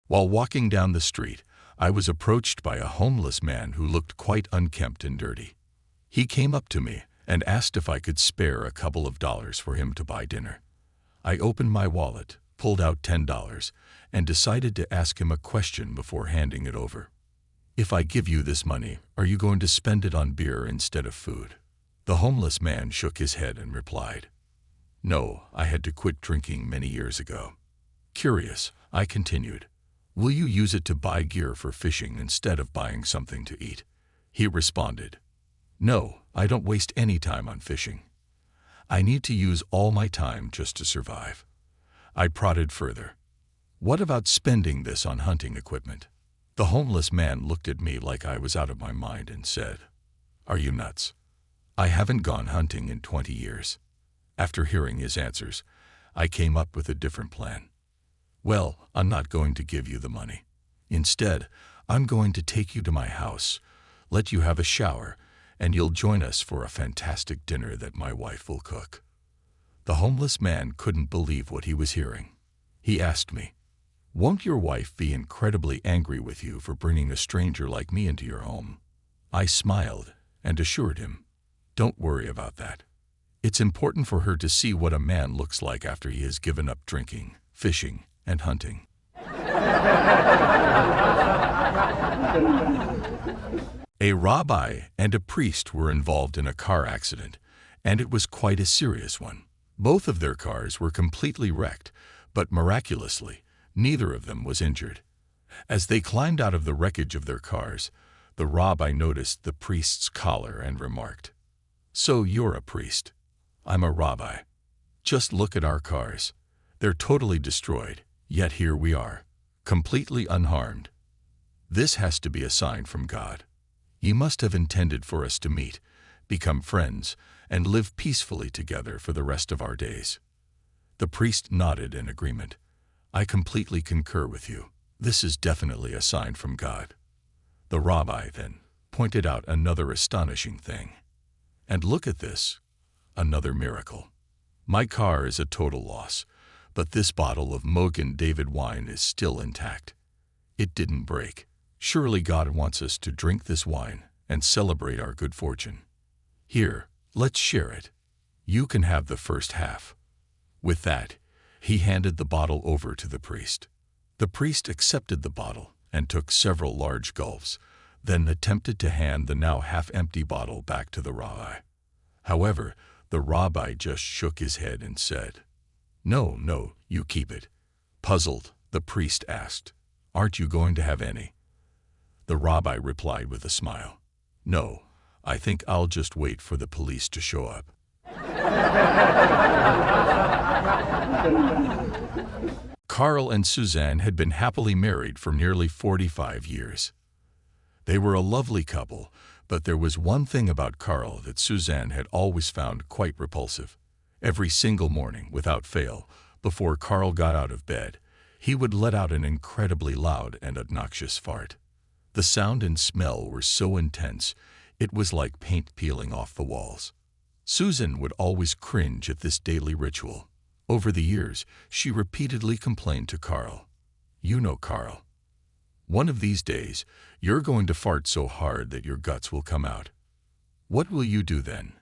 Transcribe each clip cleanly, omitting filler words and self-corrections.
While walking down the street, I was approached by a homeless man who looked quite unkempt and dirty. He came up to me and asked if I could spare a couple of dollars for him to buy dinner. I opened my wallet, pulled out $10, and decided to ask him a question before handing it over. "If I give you this money, are you going to spend it on beer instead of food?" The homeless man shook his head and replied, "No, I had to quit drinking many years ago." Curious, I continued, "Will you use it to buy gear for fishing instead of buying something to eat?" He responded, "No, I don't waste any time on fishing. I need to use all my time just to survive." I prodded further, "What about spending this on hunting equipment?" The homeless man looked at me like I was out of my mind and said, "Are you nuts? I haven't gone hunting in 20 years. After hearing his answers, I came up with a different plan. "Well, I'm not going to give you the money. Instead, I'm going to take you to my house, let you have a shower, and you'll join us for a fantastic dinner that my wife will cook." The homeless man couldn't believe what he was hearing. He asked me, "Won't your wife be incredibly angry with you for bringing a stranger like me into your home?" I smiled and assured him, "Don't worry about that. It's important for her to see what a man looks like after he has given up drinking, fishing, and hunting." A rabbi and a priest were involved in a car accident, and it was quite a serious one. Both of their cars were completely wrecked, but miraculously, neither of them was injured. As they climbed out of the wreckage of their cars, the rabbi noticed the priest's collar and remarked, "So you're a priest. I'm a rabbi. Just look at our cars. They're totally destroyed, yet here we are, completely unharmed. This has to be a sign from God. He must have intended for us to meet, become friends, and live peacefully together for the rest of our days." The priest nodded in agreement. "I completely concur with you. This is definitely a sign from God." The rabbi then pointed out another astonishing thing. "And look at this, another miracle. My car is a total loss, but this bottle of Mogen David wine is still intact. It didn't break. Surely God wants us to drink this wine and celebrate our good fortune. Here, let's share it. You can have the first half." With that, he handed the bottle over to the priest. The priest accepted the bottle and took several large gulps, then attempted to hand the now half-empty bottle back to the rabbi. However, the rabbi just shook his head and said, "No, no, you keep it." Puzzled, the priest asked, "Aren't you going to have any?" The rabbi replied with a smile, "No, I think I'll just wait for the police to show up." Carl and Suzanne had been happily married for nearly 45 years. They were a lovely couple, but there was one thing about Carl that Suzanne had always found quite repulsive. Every single morning, without fail, before Carl got out of bed, he would let out an incredibly loud and obnoxious fart. The sound and smell were so intense, it was like paint peeling off the walls. Susan would always cringe at this daily ritual. Over the years, she repeatedly complained to Carl, "You know, Carl, one of these days, you're going to fart so hard that your guts will come out. What will you do then?"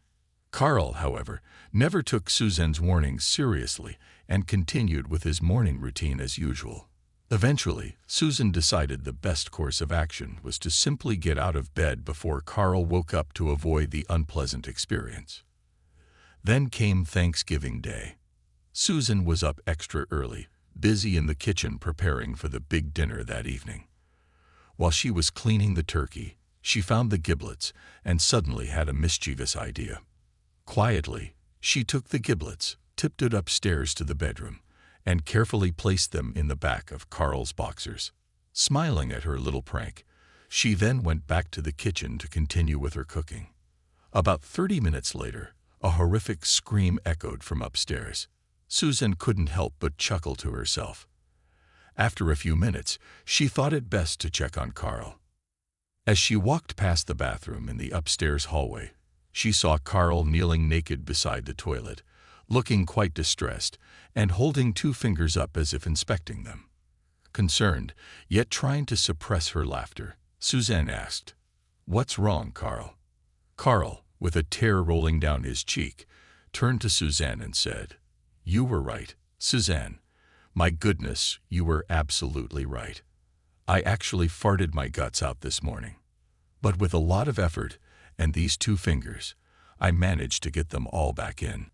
Carl, however, never took Susan's warnings seriously and continued with his morning routine as usual. Eventually, Susan decided the best course of action was to simply get out of bed before Carl woke up to avoid the unpleasant experience. Then came Thanksgiving Day. Susan was up extra early, busy in the kitchen preparing for the big dinner that evening. While she was cleaning the turkey, she found the giblets and suddenly had a mischievous idea. Quietly, she took the giblets, tiptoed upstairs to the bedroom, and carefully placed them in the back of Carl's boxers. Smiling at her little prank, she then went back to the kitchen to continue with her cooking. About 30 minutes later, a horrific scream echoed from upstairs. Susan couldn't help but chuckle to herself. After a few minutes, she thought it best to check on Carl. As she walked past the bathroom in the upstairs hallway, she saw Carl kneeling naked beside the toilet, looking quite distressed and holding two fingers up as if inspecting them. Concerned, yet trying to suppress her laughter, Suzanne asked, "What's wrong, Carl?" Carl, with a tear rolling down his cheek, turned to Suzanne and said, "You were right, Suzanne. My goodness, you were absolutely right. I actually farted my guts out this morning. But with a lot of effort and these 2 fingers, I managed to get them all back in."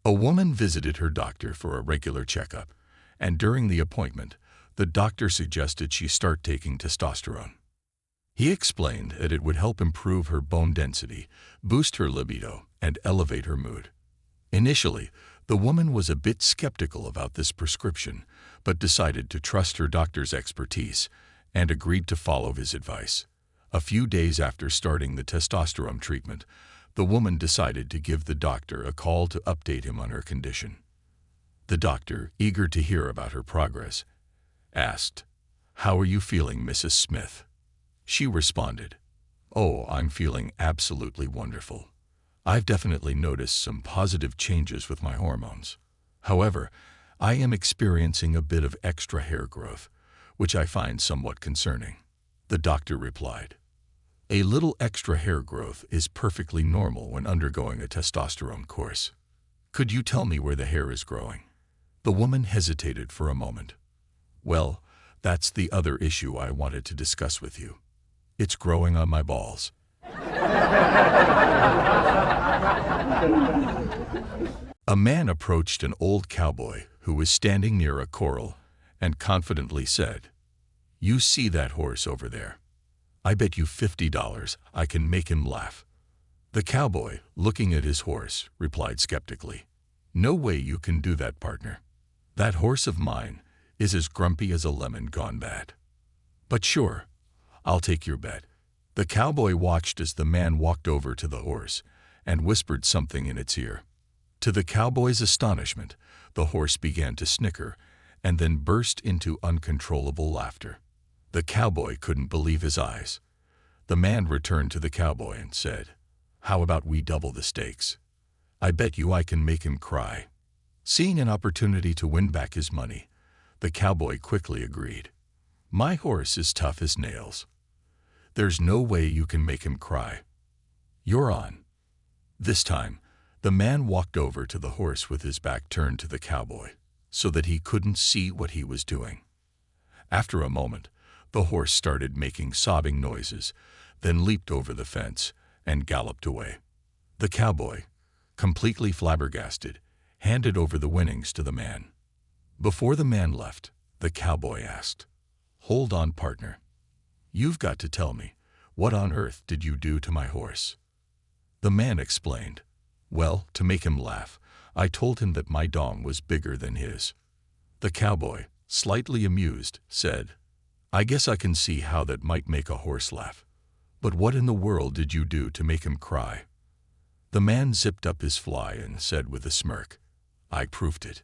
A woman visited her doctor for a regular checkup, and during the appointment, the doctor suggested she start taking testosterone. He explained that it would help improve her bone density, boost her libido, and elevate her mood. Initially, the woman was a bit skeptical about this prescription, but decided to trust her doctor's expertise and agreed to follow his advice. A few days after starting the testosterone treatment, the woman decided to give the doctor a call to update him on her condition. The doctor, eager to hear about her progress, asked, "How are you feeling, Mrs. Smith?" She responded, "Oh, I'm feeling absolutely wonderful. I've definitely noticed some positive changes with my hormones. However, I am experiencing a bit of extra hair growth, which I find somewhat concerning." The doctor replied, "A little extra hair growth is perfectly normal when undergoing a testosterone course. Could you tell me where the hair is growing?" The woman hesitated for a moment. "Well, that's the other issue I wanted to discuss with you. It's growing on my balls." A man approached an old cowboy who was standing near a corral and confidently said, "You see that horse over there? I bet you $50 I can make him laugh." The cowboy, looking at his horse, replied skeptically, "No way you can do that, partner. That horse of mine is as grumpy as a lemon gone bad. But sure, I'll take your bet." The cowboy watched as the man walked over to the horse and whispered something in its ear. To the cowboy's astonishment, the horse began to snicker and then burst into uncontrollable laughter. The cowboy couldn't believe his eyes. The man returned to the cowboy and said, "How about we double the stakes? I bet you I can make him cry." Seeing an opportunity to win back his money, the cowboy quickly agreed. "My horse is tough as nails. There's no way you can make him cry. You're on." This time, the man walked over to the horse with his back turned to the cowboy, so that he couldn't see what he was doing. After a moment, the horse started making sobbing noises, then leaped over the fence and galloped away. The cowboy, completely flabbergasted, handed over the winnings to the man. Before the man left, the cowboy asked, "Hold on, partner. You've got to tell me, what on earth did you do to my horse?" The man explained, "Well, to make him laugh, I told him that my dong was bigger than his." The cowboy, slightly amused, said, "I guess I can see how that might make a horse laugh. But what in the world did you do to make him cry?" The man zipped up his fly and said with a smirk, "I proved it."